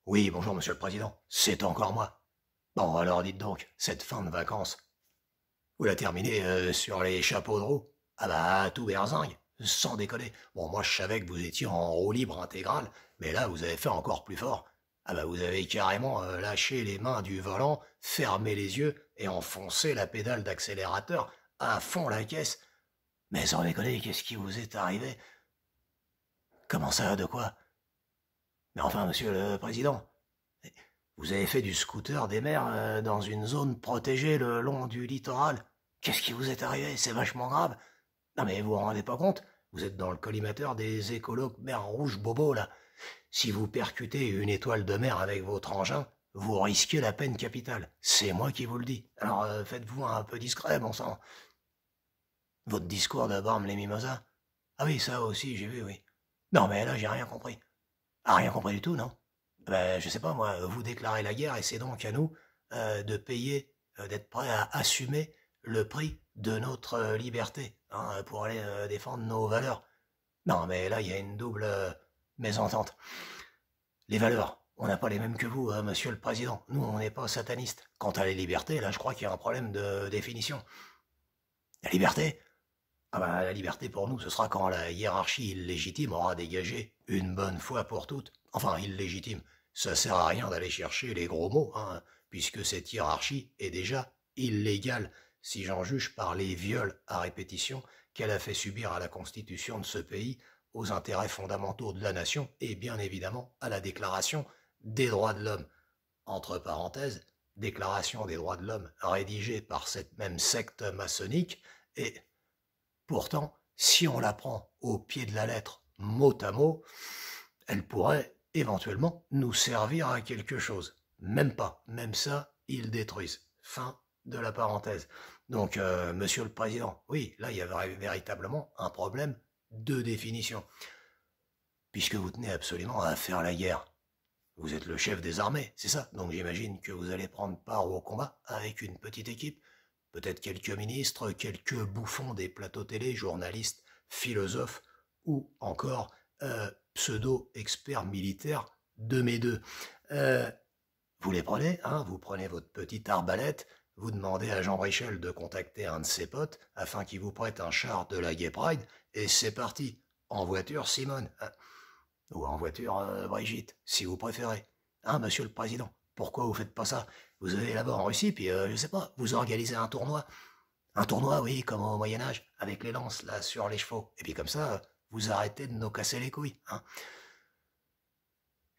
Oui, bonjour, monsieur le président. C'est encore moi. Bon, alors dites donc, cette fin de vacances, vous la terminez sur les chapeaux de roue? Ah bah, tout berzingue, sans déconner. Bon, moi je savais que vous étiez en roue libre intégrale, mais là vous avez fait encore plus fort. Ah bah, vous avez carrément lâché les mains du volant, fermé les yeux et enfoncé la pédale d'accélérateur à fond la caisse. Mais sans déconner, qu'est-ce qui vous est arrivé? Comment ça, de quoi? Mais enfin, monsieur le président, vous avez fait du scooter des mers dans une zone protégée le long du littoral. Qu'est-ce qui vous est arrivé? C'est vachement grave. Non mais vous vous rendez pas compte? Vous êtes dans le collimateur des écolos mer rouge bobo là. Si vous percutez une étoile de mer avec votre engin, vous risquez la peine capitale. C'est moi qui vous le dis. Alors faites-vous un peu discret, bon sang. Votre discours de Bormes les Mimosas? Ah oui, ça aussi, j'ai vu, oui. Non mais là, j'ai rien compris. Ah, rien compris du tout, non? Ben, je sais pas, moi, vous déclarez la guerre et c'est donc à nous de payer, d'être prêts à assumer le prix de notre liberté, hein, pour aller défendre nos valeurs. Non, mais là, il y a une double mésentente. Les valeurs, on n'a pas les mêmes que vous, monsieur le président. Nous, on n'est pas satanistes. Quant à les libertés, là, je crois qu'il y a un problème de définition. La liberté? Ah ben, la liberté pour nous, ce sera quand la hiérarchie illégitime aura dégagé une bonne fois pour toutes. Enfin, illégitime, ça sert à rien d'aller chercher les gros mots, hein, puisque cette hiérarchie est déjà illégale, si j'en juge par les viols à répétition qu'elle a fait subir à la constitution de ce pays, aux intérêts fondamentaux de la nation et bien évidemment à la déclaration des droits de l'homme. Entre parenthèses, déclaration des droits de l'homme rédigée par cette même secte maçonnique et pourtant, si on la prend au pied de la lettre, mot à mot, elle pourrait éventuellement nous servir à quelque chose. Même pas, même ça, ils détruisent. Fin de la parenthèse. Donc, monsieur le président, oui, là, il y a véritablement un problème de définition. Puisque vous tenez absolument à faire la guerre. Vous êtes le chef des armées, c'est ça. Donc j'imagine que vous allez prendre part au combat avec une petite équipe. Peut-être quelques ministres, quelques bouffons des plateaux télé, journalistes, philosophes, ou encore pseudo-experts militaires de mes deux. Euh, vous les prenez, hein, vous prenez votre petite arbalète, vous demandez à Jean Brichel de contacter un de ses potes afin qu'il vous prête un char de la Gay Pride, et c'est parti. En voiture, Simone. Hein. Ou en voiture, Brigitte, si vous préférez. Hein, monsieur le président, pourquoi vous faites pas ça? Vous allez là-bas en Russie, puis je sais pas, vous organisez un tournoi. Un tournoi, oui, comme au Moyen-Âge, avec les lances, là, sur les chevaux. Et puis comme ça, vous arrêtez de nous casser les couilles, hein.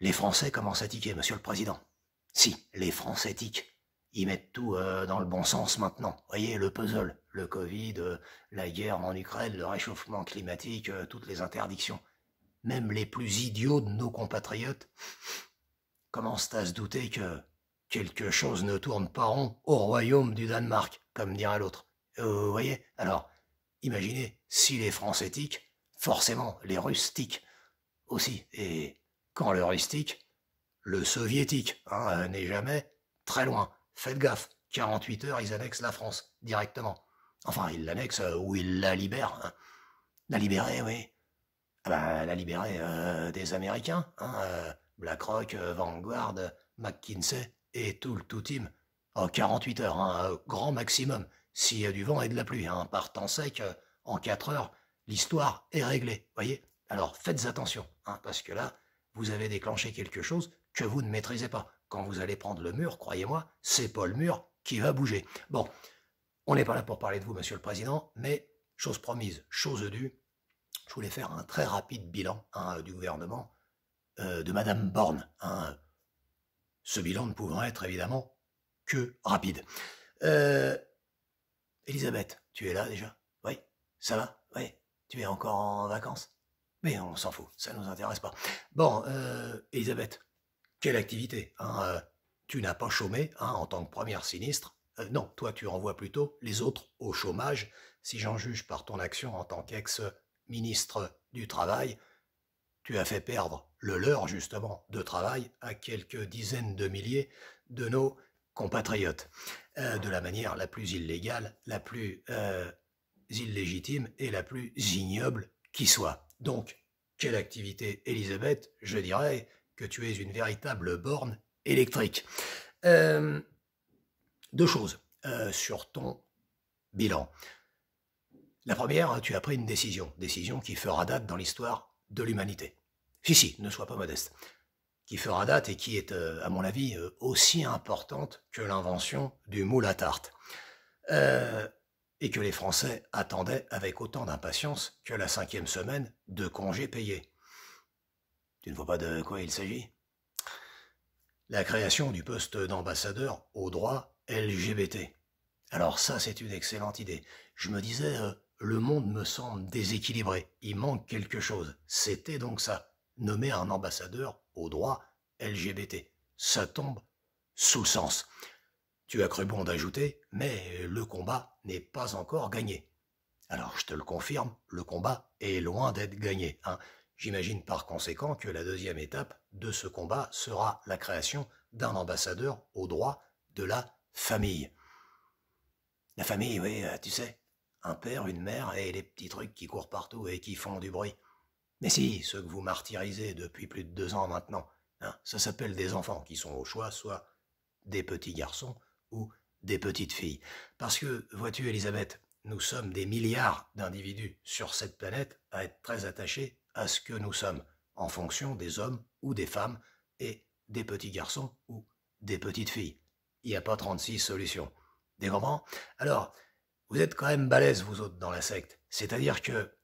Les Français commencent à tiquer, monsieur le président. Si, les Français tiquent. Ils mettent tout dans le bon sens maintenant. Voyez, le puzzle, le Covid, la guerre en Ukraine, le réchauffement climatique, toutes les interdictions. Même les plus idiots de nos compatriotes commencent à se douter que quelque chose ne tourne pas rond au royaume du Danemark, comme dirait l'autre. Vous voyez? Alors, imaginez, si les Français tiquent, forcément, les Russes tiquent aussi. Et quand le Russe tique, le Soviétique n'est jamais très loin. Faites gaffe, 48 heures, ils annexent la France, directement. Enfin, ils l'annexent ou ils la libèrent. Hein. La libérer, oui. Ah bah, la libérer des Américains, hein, BlackRock, Vanguard, McKinsey et tout le tout team. En 48 heures, hein, grand maximum. S'il y a du vent et de la pluie, hein, par temps sec, en 4 heures, l'histoire est réglée, voyez. Alors faites attention, hein, parce que là, vous avez déclenché quelque chose que vous ne maîtrisez pas. Quand vous allez prendre le mur, croyez-moi, c'est pas le mur qui va bouger. Bon, on n'est pas là pour parler de vous, monsieur le président, mais chose promise, chose due, je voulais faire un très rapide bilan hein, du gouvernement de Madame Borne. Hein, ce bilan ne pouvant être évidemment que rapide. Elisabeth, tu es là déjà? Oui, ça va? Oui, tu es encore en vacances? Mais on s'en fout, ça nous intéresse pas. Bon, Elisabeth, quelle activité hein, tu n'as pas chômé hein, en tant que première sinistre. Non, toi tu renvoies plutôt les autres au chômage, si j'en juge par ton action en tant qu'ex-ministre du Travail. Tu as fait perdre le leur, justement, de travail à quelques dizaines de milliers de nos compatriotes, de la manière la plus illégale, la plus illégitime et la plus ignoble qui soit. Donc, quelle activité, Elisabeth? Je dirais que tu es une véritable borne électrique. 2 choses sur ton bilan. La première, tu as pris une décision qui fera date dans l'histoire de l'humanité. Si, ne sois pas modeste. Qui fera date et qui est, à mon avis, aussi importante que l'invention du moule à tarte. Et que les Français attendaient avec autant d'impatience que la 5e semaine de congés payés. Tu ne vois pas de quoi il s'agit? La création du poste d'ambassadeur aux droits LGBT. Alors ça, c'est une excellente idée. Je me disais, le monde me semble déséquilibré. Il manque quelque chose. C'était donc ça. Nommer un ambassadeur aux droits LGBT. Ça tombe sous le sens. Tu as cru bon d'ajouter, mais le combat n'est pas encore gagné. Alors je te le confirme, le combat est loin d'être gagné. J'imagine par conséquent que la 2e étape de ce combat sera la création d'un ambassadeur aux droits de la famille. La famille, oui, tu sais, un père, une mère et les petits trucs qui courent partout et qui font du bruit. Mais si, ceux que vous martyrisez depuis plus de 2 ans maintenant, ça s'appelle des enfants qui sont au choix, soit des petits garçons ou des petites filles. Parce que, vois-tu Elisabeth, nous sommes des milliards d'individus sur cette planète à être très attachés à ce que nous sommes, en fonction des hommes ou des femmes et des petits garçons ou des petites filles. Il n'y a pas 36 solutions. Des comprends? Alors, vous êtes quand même balèzes, vous autres, dans la secte. C'est-à-dire que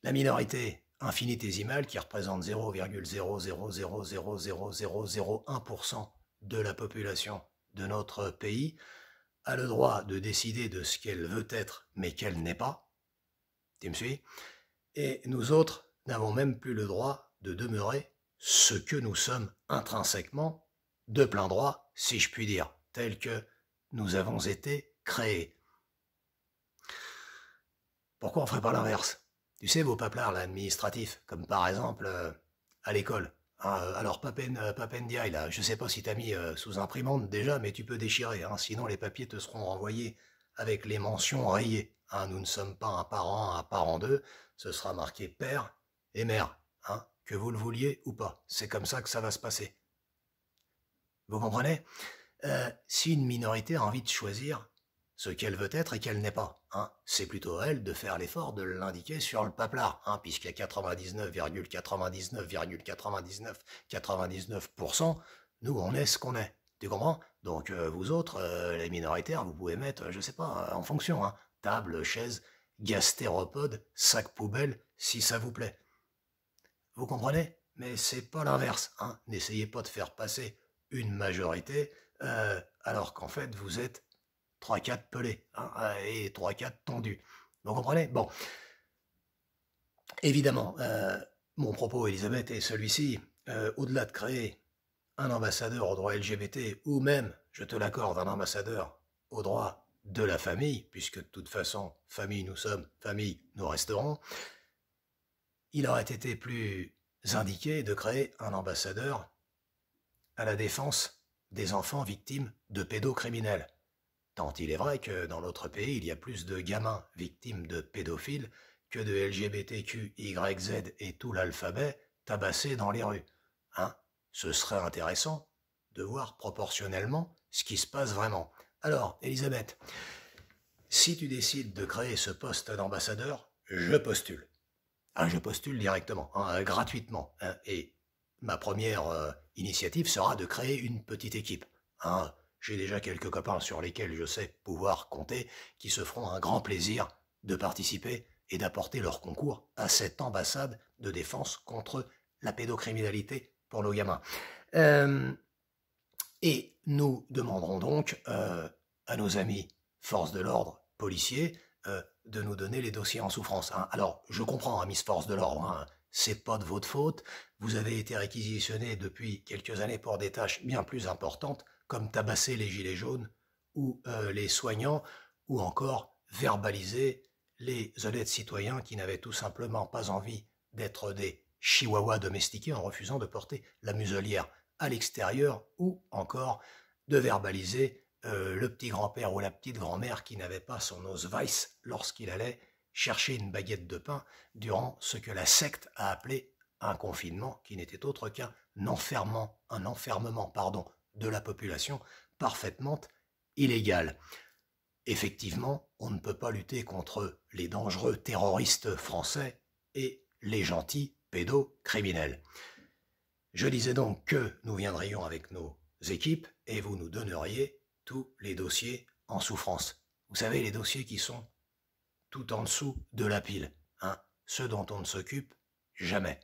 la minorité infinitésimale, qui représente 0,000000001% de la population de notre pays, a le droit de décider de ce qu'elle veut être, mais qu'elle n'est pas. Tu me suis? Et nous autres n'avons même plus le droit de demeurer ce que nous sommes intrinsèquement, de plein droit, si je puis dire, tel que nous avons été créés. Pourquoi on ferait pas l'inverse? Tu sais, vos paplards là, administratifs, comme par exemple à l'école. Alors Papendiaï, là, je sais pas si t'as mis sous imprimante déjà, mais tu peux déchirer, sinon les papiers te seront renvoyés avec les mentions rayées. Nous ne sommes pas un parent d'eux, ce sera marqué père et mère, que vous le vouliez ou pas. C'est comme ça que ça va se passer. Vous comprenez? Si une minorité a envie de choisir ce qu'elle veut être et qu'elle n'est pas, c'est plutôt à elle de faire l'effort de l'indiquer sur le paplard, puisqu'il y a 99,99,99,99%, nous on est ce qu'on est. Tu comprends? Donc vous autres, les minoritaires, vous pouvez mettre, je sais pas, en fonction, table, chaise, gastéropode, sac poubelle, si ça vous plaît. Vous comprenez? Mais c'est pas l'inverse, N'essayez pas de faire passer une majorité, alors qu'en fait vous êtes 3-4 pelés, et 3-4 tondus. Vous comprenez? Bon. Évidemment, mon propos, Elisabeth, est celui-ci. Au-delà de créer un ambassadeur aux droits LGBT, ou même, je te l'accorde, un ambassadeur aux droits de la famille, puisque de toute façon, famille nous sommes, famille nous resterons, il aurait été plus indiqué de créer un ambassadeur à la défense des enfants victimes de pédocriminels. Tant il est vrai que dans notre pays, il y a plus de gamins victimes de pédophiles que de LGBTQYZ et tout l'alphabet tabassés dans les rues. Ce serait intéressant de voir proportionnellement ce qui se passe vraiment. Alors, Elisabeth, si tu décides de créer ce poste d'ambassadeur, je postule. Je postule directement, gratuitement. Et ma première initiative sera de créer une petite équipe. J'ai déjà quelques copains sur lesquels je sais pouvoir compter qui se feront un grand plaisir de participer et d'apporter leur concours à cette ambassade de défense contre la pédocriminalité pour nos gamins. Et nous demanderons donc à nos amis forces de l'ordre, policiers, de nous donner les dossiers en souffrance. Alors, je comprends, Miss Force de l'ordre, c'est pas de votre faute, vous avez été réquisitionné depuis quelques années pour des tâches bien plus importantes, comme tabasser les gilets jaunes, ou les soignants, ou encore verbaliser les honnêtes citoyens qui n'avaient tout simplement pas envie d'être des chihuahuas domestiqués en refusant de porter la muselière à l'extérieur, ou encore de verbaliser le petit grand-père ou la petite grand-mère qui n'avait pas son Ausweis lorsqu'il allait chercher une baguette de pain durant ce que la secte a appelé un confinement qui n'était autre qu'un enfermement de la population parfaitement illégal. Effectivement, on ne peut pas lutter contre les dangereux terroristes français et les gentils pédocriminels. Je disais donc que nous viendrions avec nos équipes et vous nous donneriez tous les dossiers en souffrance. Vous savez, les dossiers qui sont tout en dessous de la pile, hein, ceux dont on ne s'occupe jamais.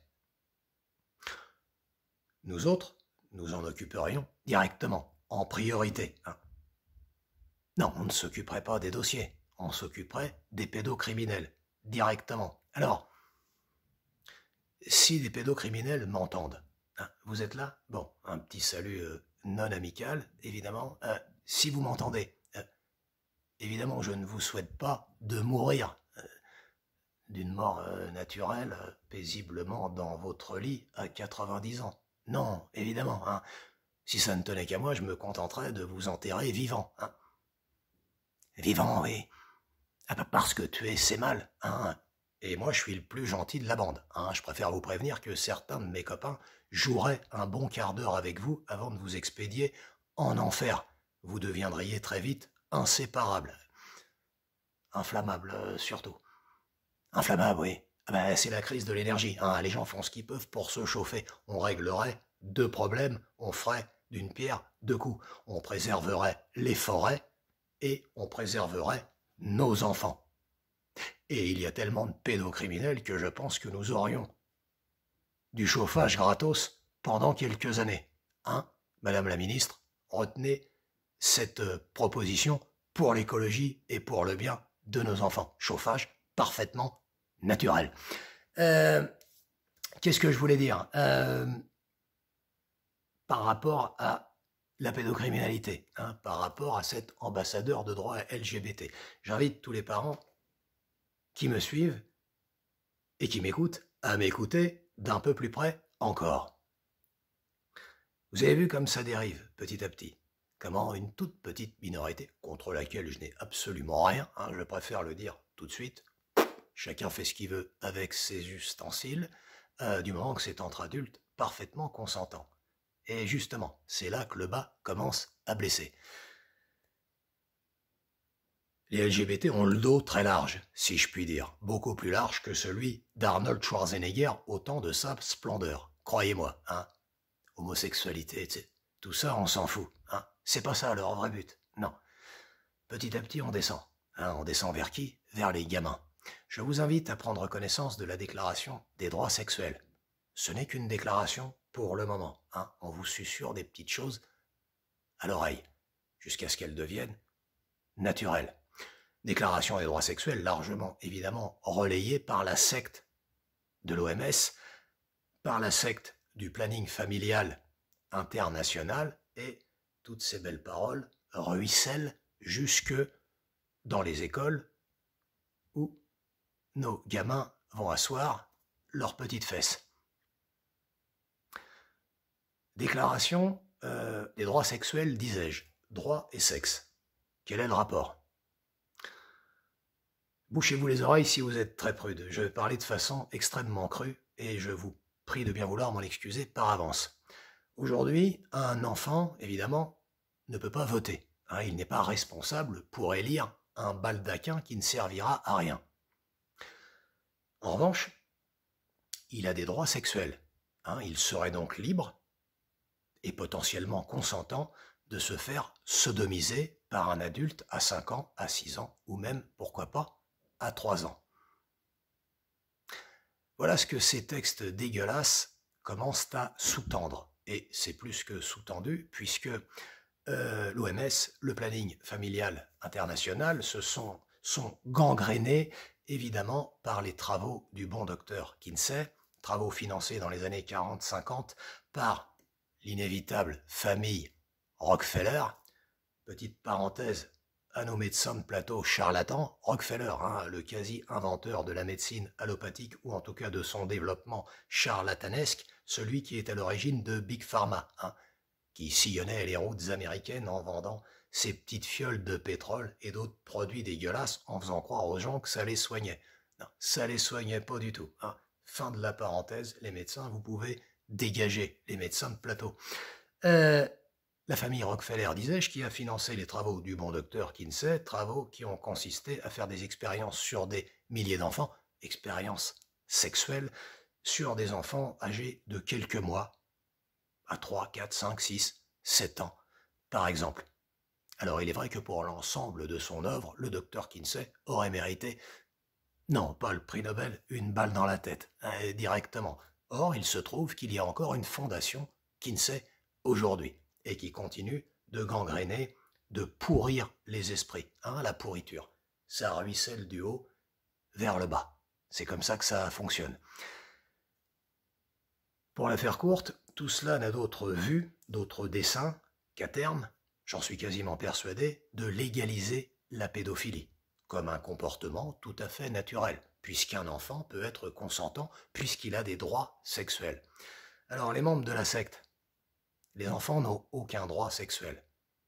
Nous autres, nous en occuperions directement, en priorité. Hein. Non, on ne s'occuperait pas des dossiers, on s'occuperait des pédocriminels, directement. Alors, si des pédocriminels m'entendent, hein, vous êtes là? Bon, un petit salut non amical, évidemment. Si vous m'entendez, évidemment, je ne vous souhaite pas de mourir d'une mort naturelle, paisiblement dans votre lit à 90 ans. Non, évidemment. Hein. Si ça ne tenait qu'à moi, je me contenterais de vous enterrer vivant. Hein. Vivant, oui. Ah bah parce que tuer, c'est mal. Hein. Et moi, je suis le plus gentil de la bande. Hein. Je préfère vous prévenir que certains de mes copains joueraient un bon quart d'heure avec vous avant de vous expédier en enfer. Vous deviendriez très vite inséparables. Inflammables, surtout. Inflammable, oui. Ah ben, c'est la crise de l'énergie. Hein. Les gens font ce qu'ils peuvent pour se chauffer. On réglerait 2 problèmes, on ferait d'une pierre 2 coups. On préserverait les forêts et on préserverait nos enfants. Et il y a tellement de pédocriminels que je pense que nous aurions du chauffage gratos pendant quelques années. Hein, Madame la Ministre, retenez cette proposition pour l'écologie et pour le bien de nos enfants. Chauffage parfaitement naturel. Qu'est-ce que je voulais dire par rapport à la pédocriminalité, hein, par rapport à cet ambassadeur de droit LGBT. J'invite tous les parents qui me suivent et qui m'écoutent à m'écouter d'un peu plus près encore. Vous avez vu comme ça dérive petit à petit, comment une toute petite minorité, contre laquelle je n'ai absolument rien, hein, je préfère le dire tout de suite, chacun fait ce qu'il veut avec ses ustensiles, du moment que c'est entre adultes parfaitement consentants. Et justement, c'est là que le bas commence à blesser. Les LGBT ont le dos très large, si je puis dire, beaucoup plus large que celui d'Arnold Schwarzenegger au temps de sa splendeur. Croyez-moi, hein. Homosexualité, tout ça, on s'en fout. Hein. C'est pas ça leur vrai but, non. Petit à petit, on descend. Hein, on descend vers qui? Vers les gamins. Je vous invite à prendre connaissance de la Déclaration des droits sexuels. Ce n'est qu'une déclaration pour le moment. Hein. On vous susurre des petites choses à l'oreille, jusqu'à ce qu'elles deviennent naturelles. Déclaration des droits sexuels largement, évidemment, relayée par la secte de l'OMS, par la secte du planning familial international, et toutes ces belles paroles ruissellent jusque dans les écoles où nos gamins vont asseoir leurs petites fesses. Déclaration des droits sexuels, disais-je. Droit et sexe. Quel est le rapport? Bouchez-vous les oreilles si vous êtes très prude. Je vais parler de façon extrêmement crue et je vous prie de bien vouloir m'en excuser par avance. Aujourd'hui, un enfant, évidemment, ne peut pas voter. Hein, il n'est pas responsable pour élire un baldaquin qui ne servira à rien. En revanche, il a des droits sexuels. Hein, il serait donc libre et potentiellement consentant de se faire sodomiser par un adulte à 5 ans, à 6 ans, ou même, pourquoi pas, à 3 ans. Voilà ce que ces textes dégueulasses commencent à sous-tendre. Et c'est plus que sous-tendu, puisque l'OMS, le planning familial international, sont gangrénés, évidemment, par les travaux du bon docteur Kinsey, travaux financés dans les années 40-50 par l'inévitable famille Rockefeller. Petite parenthèse à nos médecins de plateau charlatans, Rockefeller, hein, le quasi-inventeur de la médecine allopathique, ou en tout cas de son développement charlatanesque, celui qui est à l'origine de Big Pharma, hein, qui sillonnait les routes américaines en vendant ses petites fioles de pétrole et d'autres produits dégueulasses en faisant croire aux gens que ça les soignait. Non, ça les soignait pas du tout. Hein. Fin de la parenthèse, les médecins, vous pouvez dégager les médecins de plateau. La famille Rockefeller, disais-je, qui a financé les travaux du bon docteur Kinsey, travaux qui ont consisté à faire des expériences sur des milliers d'enfants, expériences sexuelles, sur des enfants âgés de quelques mois, à 3, 4, 5, 6, 7 ans, par exemple. Alors il est vrai que pour l'ensemble de son œuvre, le docteur Kinsey aurait mérité, non pas le prix Nobel, une balle dans la tête, directement. Or, il se trouve qu'il y a encore une fondation Kinsey aujourd'hui, et qui continue de gangréner, de pourrir les esprits, la pourriture. Ça ruisselle du haut vers le bas. C'est comme ça que ça fonctionne. Pour la faire courte, tout cela n'a d'autre vue, d'autre dessein, qu'à terme, j'en suis quasiment persuadé, de légaliser la pédophilie, comme un comportement tout à fait naturel, puisqu'un enfant peut être consentant, puisqu'il a des droits sexuels. Alors les membres de la secte, les enfants n'ont aucun droit sexuel,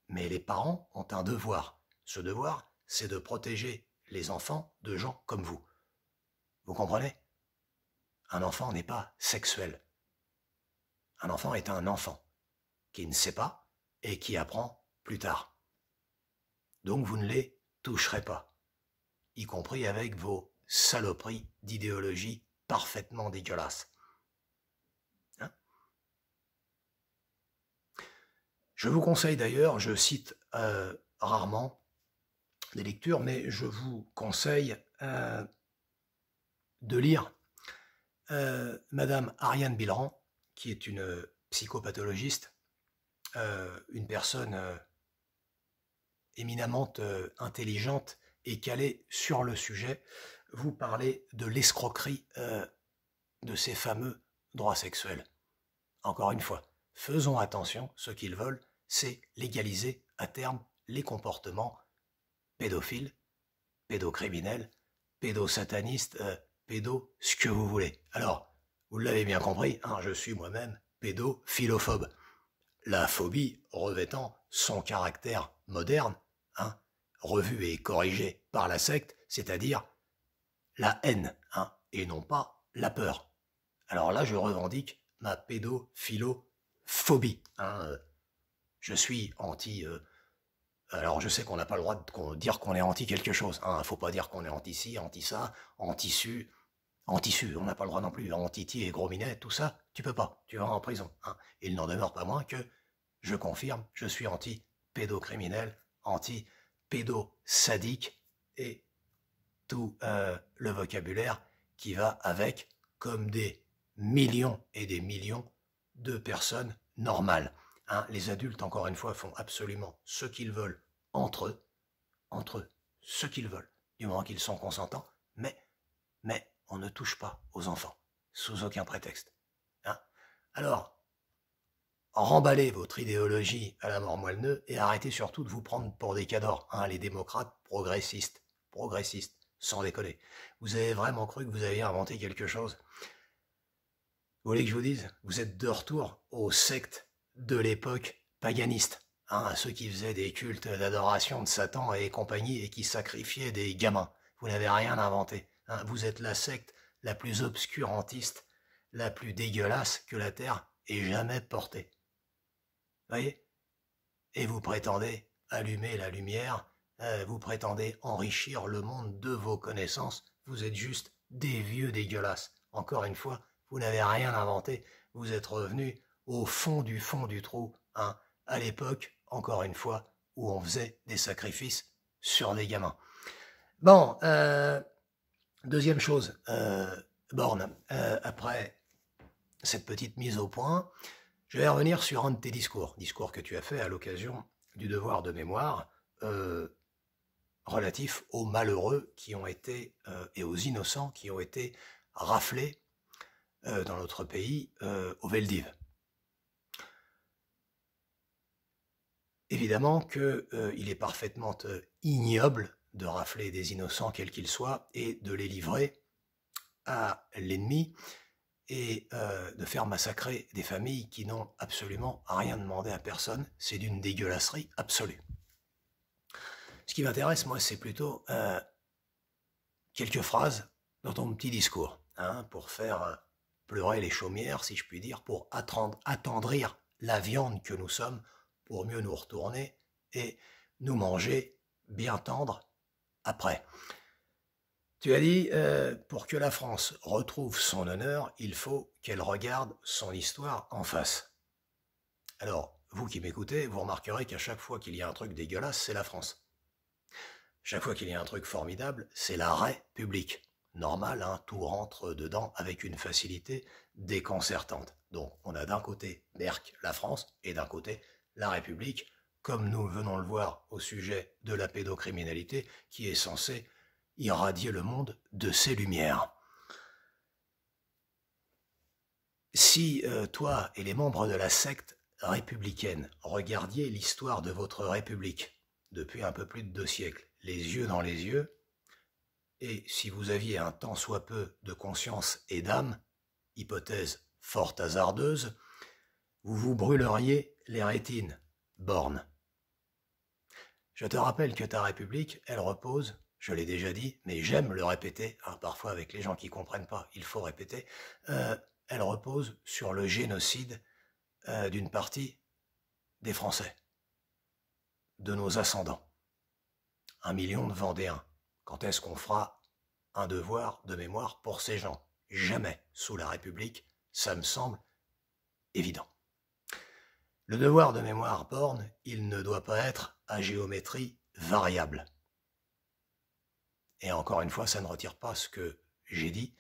mais les parents ont un devoir. Ce devoir, c'est de protéger les enfants de gens comme vous. Vous comprenez? Un enfant n'est pas sexuel. Un enfant est un enfant qui ne sait pas et qui apprend plus tard. Donc vous ne les toucherez pas, y compris avec vos saloperies d'idéologie parfaitement dégueulasses. Je vous conseille d'ailleurs, je cite rarement des lectures, mais je vous conseille de lire Madame Ariane Bilran, qui est une psychopathologiste, une personne éminemment intelligente et calée sur le sujet. Vous parlez de l'escroquerie de ces fameux droits sexuels. Encore une fois, faisons attention, ce qu'ils veulent, c'est légaliser à terme les comportements pédophiles, pédocriminels, pédosatanistes, ce que vous voulez. Alors, vous l'avez bien compris, je suis moi-même pédophilophobe. La phobie revêtant son caractère moderne, revu et corrigé par la secte, c'est-à-dire la haine, et non pas la peur. Alors là, je revendique ma pédophilophobie. Je suis anti... alors je sais qu'on n'a pas le droit de dire qu'on est anti quelque chose. Faut pas dire qu'on est anti-ci, anti-ça, anti-su, anti-su. On n'a pas le droit non plus. Anti-ti et gros minet, tout ça, tu peux pas. Tu vas en prison. Il n'en demeure pas moins que, je confirme, je suis anti-pédocriminel, anti-pédosadique et tout le vocabulaire qui va avec, comme des millions et des millions de personnes normales. Les adultes, encore une fois, font absolument ce qu'ils veulent entre eux, ce qu'ils veulent, du moment qu'ils sont consentants, mais on ne touche pas aux enfants, sous aucun prétexte. Alors, remballez votre idéologie à la mort moelle-neu et arrêtez surtout de vous prendre pour des cadors, les démocrates progressistes, sans déconner. Vous avez vraiment cru que vous aviez inventé quelque chose? Vous voulez que je vous dise? Vous êtes de retour aux sectes de l'époque paganiste, ceux qui faisaient des cultes d'adoration de Satan et compagnie et qui sacrifiaient des gamins. Vous n'avez rien inventé. Vous êtes la secte la plus obscurantiste, la plus dégueulasse que la Terre ait jamais portée. Voyez? Et vous prétendez allumer la lumière, vous prétendez enrichir le monde de vos connaissances. Vous êtes juste des vieux dégueulasses. Encore une fois, vous n'avez rien inventé. Vous êtes revenus au fond du trou, à l'époque, encore une fois, où on faisait des sacrifices sur des gamins. Bon, deuxième chose, Borne, après cette petite mise au point, je vais revenir sur un de tes discours que tu as fait à l'occasion du devoir de mémoire, relatif aux malheureux qui ont été, et aux innocents qui ont été raflés dans notre pays, au Veldiv. Évidemment qu'il est parfaitement ignoble de rafler des innocents quels qu'ils soient et de les livrer à l'ennemi et de faire massacrer des familles qui n'ont absolument rien demandé à personne. C'est d'une dégueulasserie absolue. Ce qui m'intéresse, moi, c'est plutôt quelques phrases dans ton petit discours, pour faire pleurer les chaumières, si je puis dire, pour attendrir la viande que nous sommes, pour mieux nous retourner et nous manger bien tendre après. Tu as dit, pour que la France retrouve son honneur, il faut qu'elle regarde son histoire en face. Alors, vous qui m'écoutez, vous remarquerez qu'à chaque fois qu'il y a un truc dégueulasse, c'est la France. Chaque fois qu'il y a un truc formidable, c'est la République. Normal, hein, tout rentre dedans avec une facilité déconcertante. Donc, on a d'un côté Merck, la France, et d'un côté la République, comme nous venons le voir au sujet de la pédocriminalité, qui est censée irradier le monde de ses lumières. Si toi et les membres de la secte républicaine regardiez l'histoire de votre République depuis un peu plus de 2 siècles, les yeux dans les yeux, et si vous aviez un tant soit peu de conscience et d'âme, hypothèse fort hasardeuse, vous vous brûleriez les rétines, Borne. Je te rappelle que ta République, elle repose, je l'ai déjà dit, mais j'aime le répéter, hein, parfois avec les gens qui comprennent pas, il faut répéter, elle repose sur le génocide d'une partie des Français, de nos ascendants. 1 million de Vendéens. Quand est-ce qu'on fera un devoir de mémoire pour ces gens? Jamais sous la République, ça me semble évident. Le devoir de mémoire, Borne, il ne doit pas être à géométrie variable. Et encore une fois, ça ne retire pas ce que j'ai dit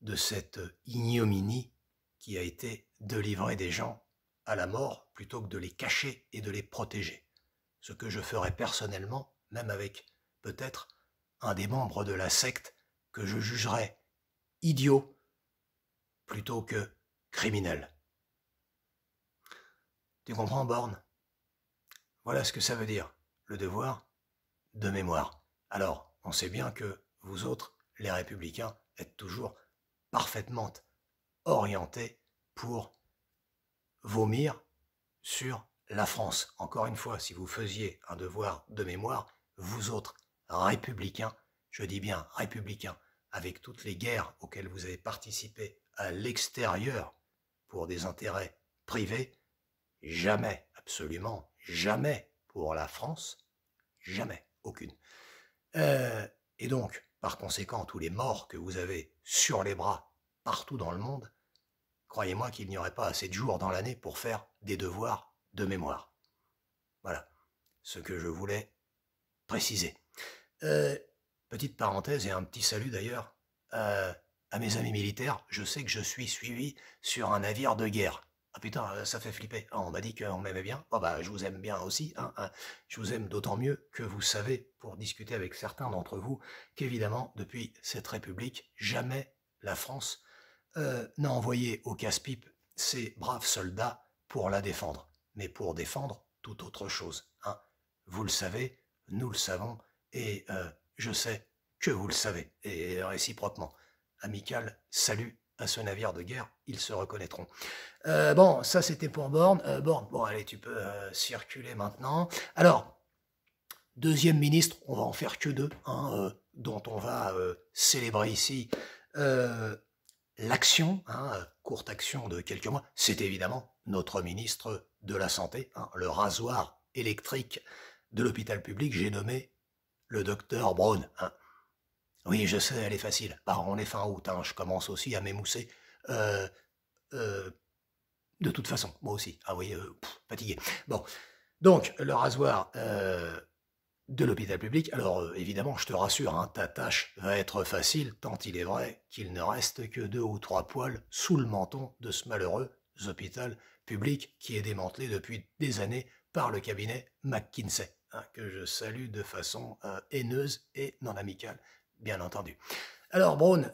de cette ignominie qui a été de livrer des gens à la mort plutôt que de les cacher et de les protéger. Ce que je ferais personnellement, même avec peut-être un des membres de la secte que je jugerais idiot plutôt que criminel. Tu comprends, Borne? Voilà ce que ça veut dire, le devoir de mémoire. Alors, on sait bien que vous autres, les républicains, êtes toujours parfaitement orientés pour vomir sur la France. Encore une fois, si vous faisiez un devoir de mémoire, vous autres, républicains, je dis bien républicains, avec toutes les guerres auxquelles vous avez participé à l'extérieur pour des intérêts privés, jamais, absolument jamais pour la France, jamais, aucune. Et donc, par conséquent, tous les morts que vous avez sur les bras partout dans le monde, croyez-moi qu'il n'y aurait pas assez de jours dans l'année pour faire des devoirs de mémoire. Voilà ce que je voulais préciser. Petite parenthèse et un petit salut d'ailleurs à mes amis militaires. Je sais que je suis suivi sur un navire de guerre. Ah putain, ça fait flipper. Ah, on m'a dit qu'on m'aimait bien. Bon bah, je vous aime bien aussi. Hein. Je vous aime d'autant mieux que vous savez, pour discuter avec certains d'entre vous, qu'évidemment, depuis cette République, jamais la France n'a envoyé au casse-pipe ses braves soldats pour la défendre, mais pour défendre toute autre chose. Hein. Vous le savez, nous le savons, et je sais que vous le savez, et réciproquement. Amical salut à ce navire de guerre, ils se reconnaîtront. Bon, ça c'était pour Borne. Borne, bon allez, tu peux circuler maintenant. Alors, deuxième ministre, on va en faire que 2, hein, dont on va célébrer ici l'action, hein, courte action de quelques mois. C'est évidemment notre ministre de la Santé, hein, le rasoir électrique de l'hôpital public, j'ai nommé le docteur Braun. Hein. Oui, je sais, elle est facile. Bah, on est fin août, hein, je commence aussi à m'émousser. De toute façon, moi aussi. Ah oui, fatigué. Bon, donc, le rasoir de l'hôpital public. Alors, évidemment, je te rassure, hein, ta tâche va être facile, tant il est vrai qu'il ne reste que 2 ou 3 poils sous le menton de ce malheureux hôpital public qui est démantelé depuis des années par le cabinet McKinsey, hein, que je salue de façon haineuse et non amicale, bien entendu. Alors, Braun,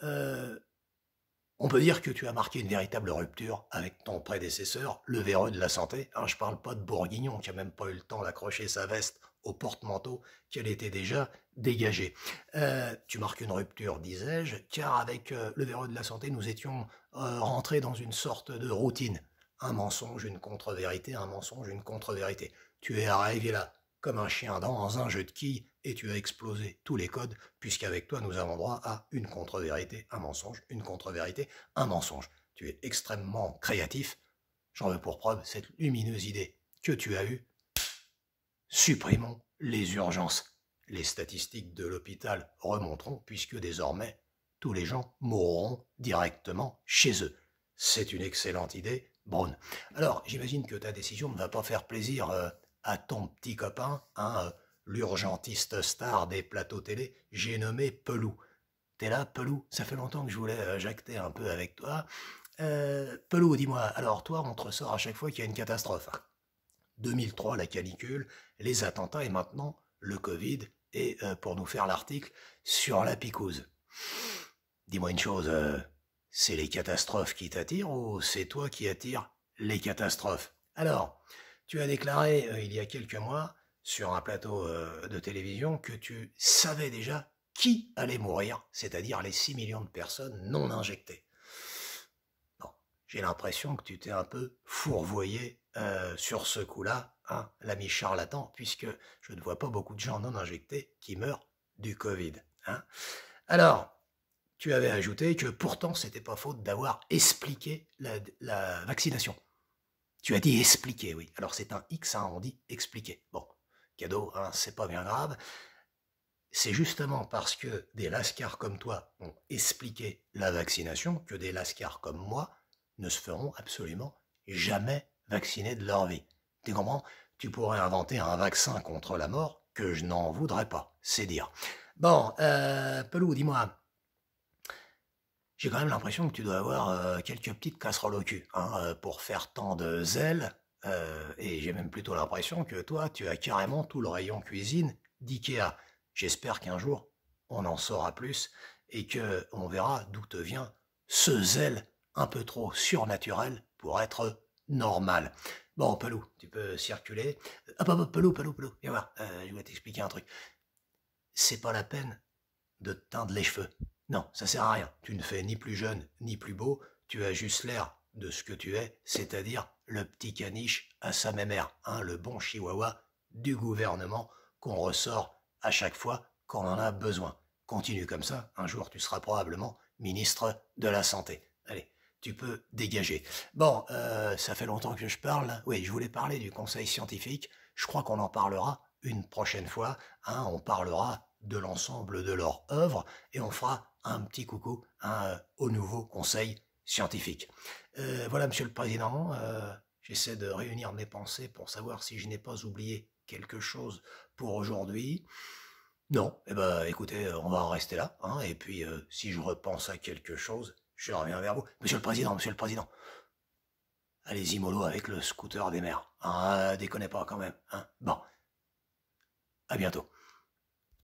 on peut dire que tu as marqué une véritable rupture avec ton prédécesseur, le véreux de la santé. Hein, je parle pas de Bourguignon qui a même pas eu le temps d'accrocher sa veste au porte-manteau qu'elle était déjà dégagée. Tu marques une rupture, disais-je, car avec le véreux de la santé, nous étions rentrés dans une sorte de routine. Un mensonge, une contre-vérité, un mensonge, une contre-vérité. Tu es arrivé là comme un chien dans un jeu de quilles et tu as explosé tous les codes, puisqu'avec toi, nous avons droit à une contre-vérité, un mensonge, une contre-vérité, un mensonge. tu es extrêmement créatif. J'en veux pour preuve cette lumineuse idée que tu as eue. Supprimons les urgences. Les statistiques de l'hôpital remonteront puisque désormais, tous les gens mourront directement chez eux. C'est une excellente idée, Brown. Alors, j'imagine que ta décision ne va pas faire plaisir à ton petit copain, l'urgentiste star des plateaux télé, j'ai nommé Pelou. T'es là, Pelou? Ça fait longtemps que je voulais jacter un peu avec toi. Pelou, dis-moi, alors toi, on te ressort à chaque fois qu'il y a une catastrophe. 2003, la canicule, les attentats et maintenant le Covid, et pour nous faire l'article sur la picouse. Dis-moi une chose, c'est les catastrophes qui t'attirent ou c'est toi qui attires les catastrophes? Alors, tu as déclaré il y a quelques mois sur un plateau de télévision que tu savais déjà qui allait mourir, c'est-à-dire les 6 millions de personnes non injectées. Bon, j'ai l'impression que tu t'es un peu fourvoyé sur ce coup-là, l'ami charlatan, puisque je ne vois pas beaucoup de gens non injectés qui meurent du Covid. Alors, tu avais ajouté que pourtant c'était pas faute d'avoir expliqué la vaccination. Tu as dit expliquer, oui. Alors c'est un X, on dit expliquer. Bon, cadeau, c'est pas bien grave. C'est justement parce que des lascars comme toi ont expliqué la vaccination que des lascars comme moi ne se feront absolument jamais vacciner de leur vie. Tu comprends? Tu pourrais inventer un vaccin contre la mort que je n'en voudrais pas, c'est dire. Bon, Pelou, dis-moi, j'ai quand même l'impression que tu dois avoir quelques petites casseroles au cul pour faire tant de zèle, et j'ai même plutôt l'impression que toi, tu as carrément tout le rayon cuisine d'IKEA. J'espère qu'un jour, on en saura plus et que on verra d'où te vient ce zèle un peu trop surnaturel pour être normal. Bon, Pelou, tu peux circuler. Pelou, viens voir, je vais t'expliquer un truc. C'est pas la peine de te teindre les cheveux. Non, ça sert à rien. Tu ne fais ni plus jeune, ni plus beau. Tu as juste l'air de ce que tu es, c'est-à-dire le petit caniche à sa mémère, le bon chihuahua du gouvernement qu'on ressort à chaque fois qu'on en a besoin. Continue comme ça, un jour tu seras probablement ministre de la Santé. Allez, tu peux dégager. Bon, ça fait longtemps que je parle. Oui, je voulais parler du conseil scientifique. Je crois qu'on en parlera une prochaine fois. On parlera de l'ensemble de leur œuvre et on fera un petit coucou au nouveau conseil scientifique. Voilà, Monsieur le Président, j'essaie de réunir mes pensées pour savoir si je n'ai pas oublié quelque chose pour aujourd'hui. Non, écoutez, on va en rester là, et puis si je repense à quelque chose, je reviens vers vous. Monsieur le Président, allez-y mollo avec le scooter des mers, déconnez pas quand même, Bon, à bientôt.